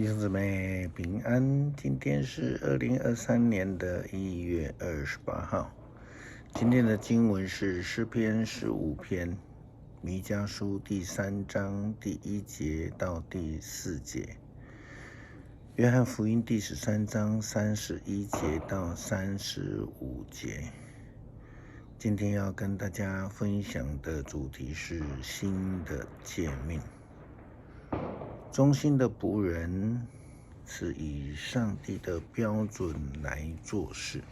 弟兄姊妹平安，今天是2023年1月28号。今天的经文是诗篇15篇，弥迦书第3章第1节到第4节，约翰福音第13章31节到35节。今天要跟大家分享的主题是新的诫命。忠心的仆人是以上帝的标准来做事，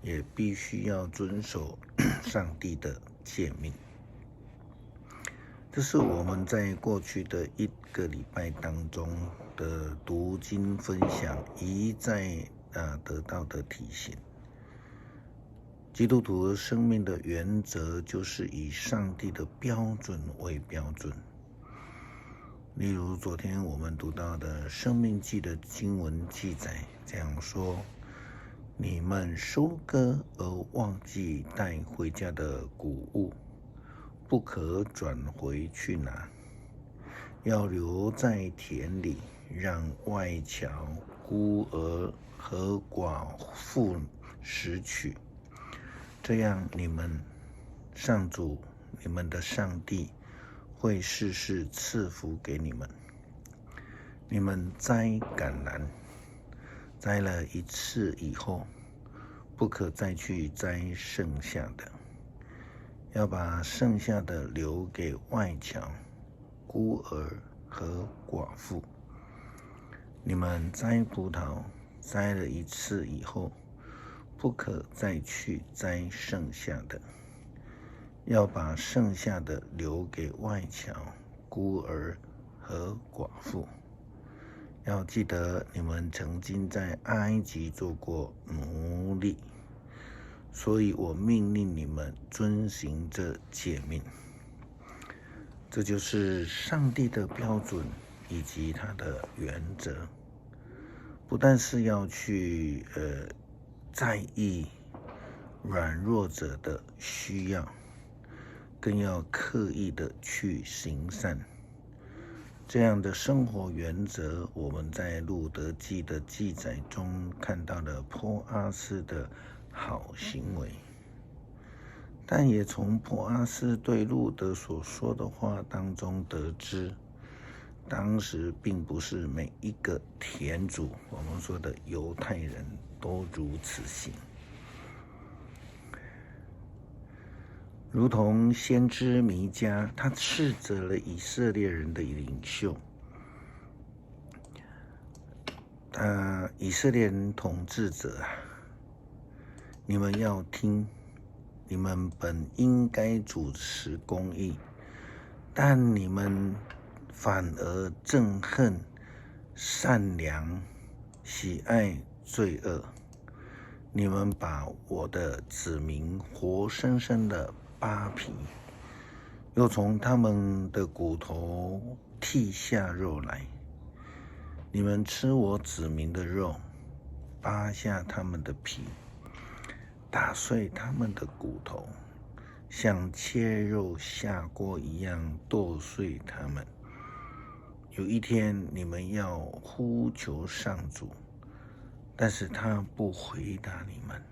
也必须要遵守上帝的诫命。这是我们在过去的1个礼拜当中的读经分享一再得到的提醒。基督徒生命的原则就是以上帝的标准为标准。例如昨天我们读到的申命记的经文记载这样说：你们收割而忘记带回家的谷物，不可转回去拿，要留在田里，让外侨、孤儿和寡妇拾取。这样你们上主，你们的上帝会世世赐福给你们。你们摘橄榄，摘了一次以后，不可再去摘剩下的，要把剩下的留给外侨、孤儿和寡妇。你们摘葡萄，摘了一次以后，不可再去摘剩下的，要把剩下的留给外侨、孤儿和寡妇。要记得你们曾经在埃及做过奴隶，所以我命令你们遵行这诫命。这就是上帝的标准以及他的原则，不但是要去在意软弱者的需要，更要刻意的去行善。这样的生活原则，我们在路德记的记载中看到了波阿斯的好行为，但也从波阿斯对路德所说的话当中得知，当时并不是每一个田主，我们说的犹太人都如此行。如同先知弥迦，他斥责了以色列人的领袖。以色列人统治者你们要听，你们本应该主持公义，但你们反而憎恨善良，喜爱罪恶。你们把我的子民活生生的扒皮，又从他们的骨头剔下肉来。你们吃我子民的肉，扒下他们的皮，打碎他们的骨头，像切肉下锅一样剁碎他们。有一天你们要呼求上主，但是他不回答你们，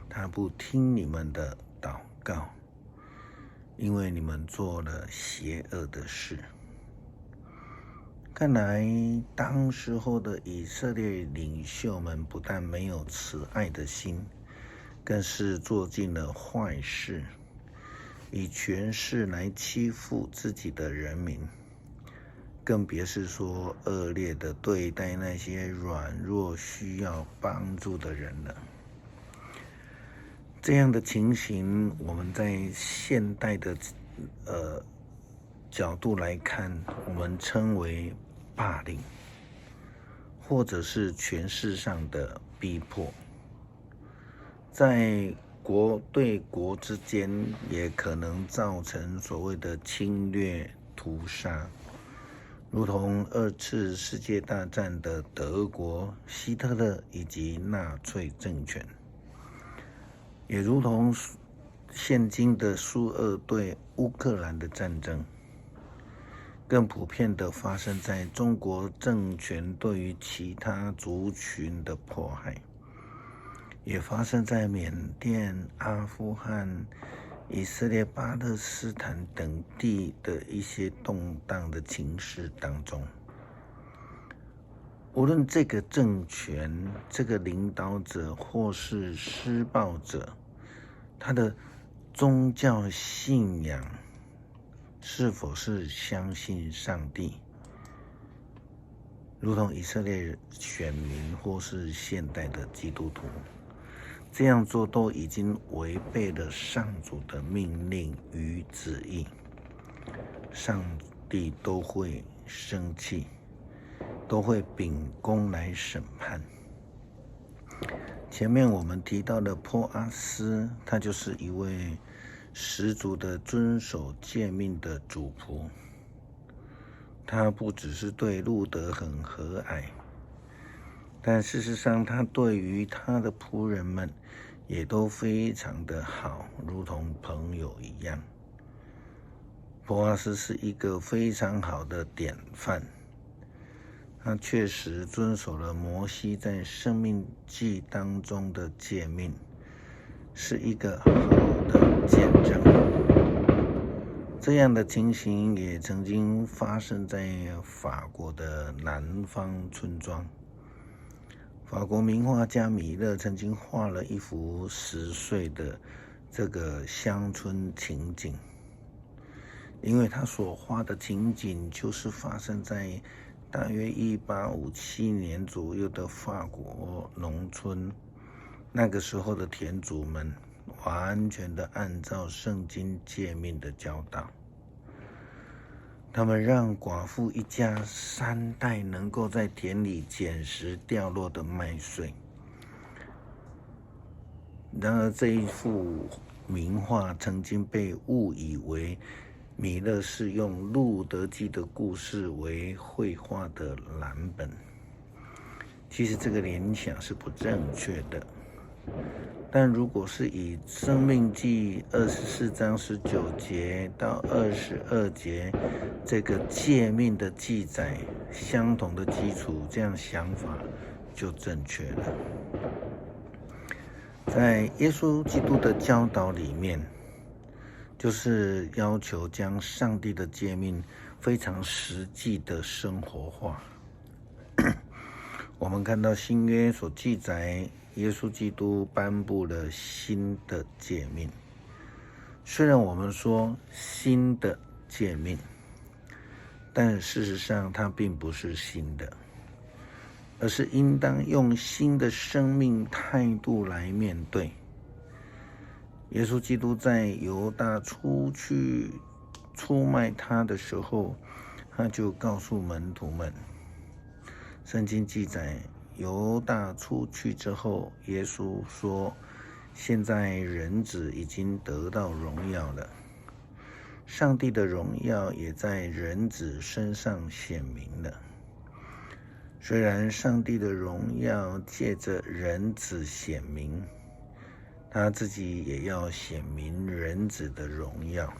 他不听你们的祷告，因为你们做了邪恶的事。看来当时候的以色列领袖们不但没有慈爱的心，更是做尽了坏事，以权势来欺负自己的人民，更别是说恶劣的对待那些软弱需要帮助的人了。这样的情形，我们在现代的角度来看，我们称为霸凌，或者是权势上的逼迫。在国对国之间，也可能造成所谓的侵略屠杀，如同2次世界大战的德国、希特勒以及纳粹政权，也如同现今的苏俄对乌克兰的战争。更普遍的发生在中国政权对于其他族群的迫害，也发生在缅甸、阿富汗、以色列、巴勒斯坦等地的一些动荡的情势当中。无论这个政权、这个领导者或是施暴者，他的宗教信仰是否是相信上帝，如同以色列选民或是现代的基督徒，这样做都已经违背了上主的命令与旨意，上帝都会生气，都会秉公来审判。前面我们提到的波阿斯，他就是一位十足的遵守诫命的主仆，他不只是对路德很和蔼，但事实上他对于他的仆人们也都非常的好，如同朋友一样。波阿斯是一个非常好的典范，他确实遵守了摩西在生命记当中的诫命，是一个好的见证。这样的情形也曾经发生在法国的南方村庄。法国名画家米勒曾经画了一幅10岁的这个乡村情景，因为他所画的情景就是发生在大约1857年左右的法国农村。那个时候的田主们完全的按照圣经诫命的教导，他们让寡妇一家3代能够在田里捡拾掉落的麦穗。然而这一幅名画曾经被误以为米勒是用路德记的故事为绘画的蓝本，其实这个联想是不正确的。但如果是以生命记24章19节到22节这个诫命的记载相同的基础，这样想法就正确了。在耶稣基督的教导里面，就是要求将上帝的诫命非常实际的生活化。我们看到新约所记载，耶稣基督颁布了新的诫命。虽然我们说新的诫命，但事实上它并不是新的，而是应当用新的生命态度来面对。耶稣基督在犹大出去出卖他的时候，他就告诉门徒们，圣经记载，犹大出去之后，耶稣说，现在人子已经得到荣耀了，上帝的荣耀也在人子身上显明了。虽然上帝的荣耀借着人子显明，他自己也要显明人子的荣耀，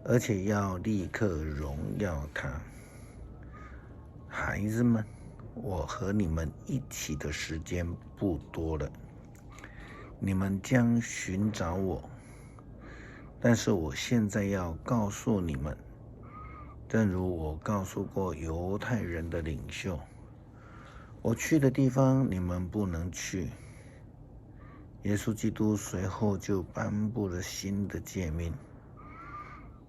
而且要立刻荣耀他。孩子们，我和你们一起的时间不多了，你们将寻找我，但是我现在要告诉你们，正如我告诉过犹太人的领袖，我去的地方你们不能去。耶稣基督随后就颁布了新的诫命，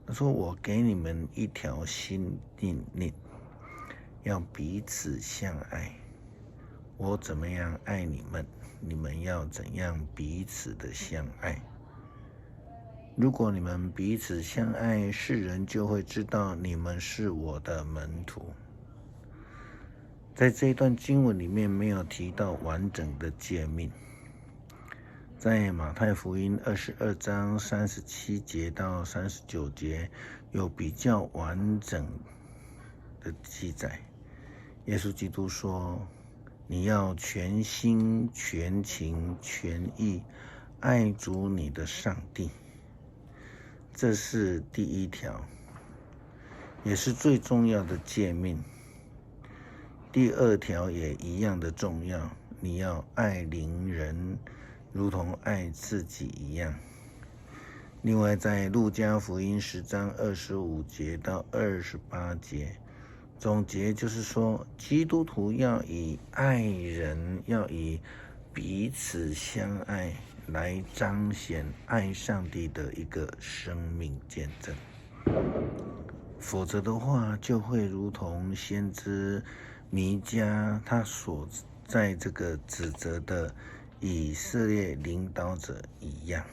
他说，我给你们一条新命令，要彼此相爱。我怎么样爱你们，你们要怎样彼此的相爱。如果你们彼此相爱，世人就会知道你们是我的门徒。在这一段经文里面没有提到完整的诫命，在马太福音22章37节到39节有比较完整的记载。耶稣基督说，你要全心全情全意爱主你的上帝，这是第一条。也是最重要的诫命。第2条也一样的重要，你要爱邻人，如同爱自己一样。另外，在路加福音10章25节到28节，总结就是说，基督徒要以爱人，要以彼此相爱来彰显爱上帝的一个生命见证。否则的话，就会如同先知弥迦他所在这个指责的以色列领导者一样。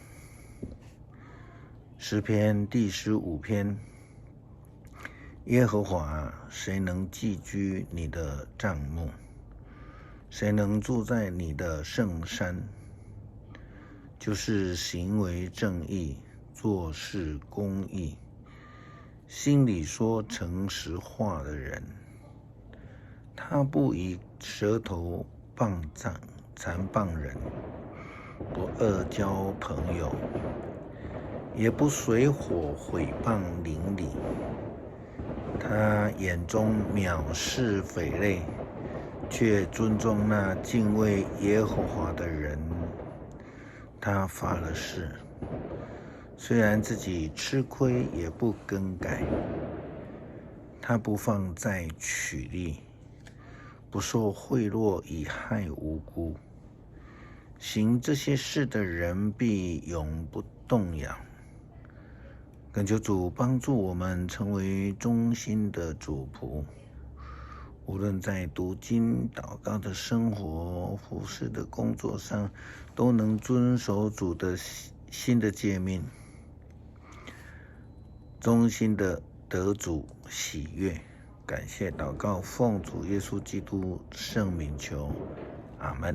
诗篇第15篇，耶和华，谁能寄居你的帐幕？谁能住在你的圣山？就是行为正义，做事公义，心里说诚实话的人。他不以舌头谤赞残谤人，不恶交朋友，也不随伙毁谤邻里。他眼中藐视匪类，却尊重那敬畏耶和华的人。他发了誓，虽然自己吃亏，也不更改。他不放债取利，不受贿赂以害无辜。行这些事的人必永不动摇。恳求主帮助我们成为忠心的主仆，无论在读经、祷告的生活、服事的工作上，都能遵守主的新的诫命，忠心的得主喜悦。感谢祷告，奉主耶稣基督圣名求，阿们。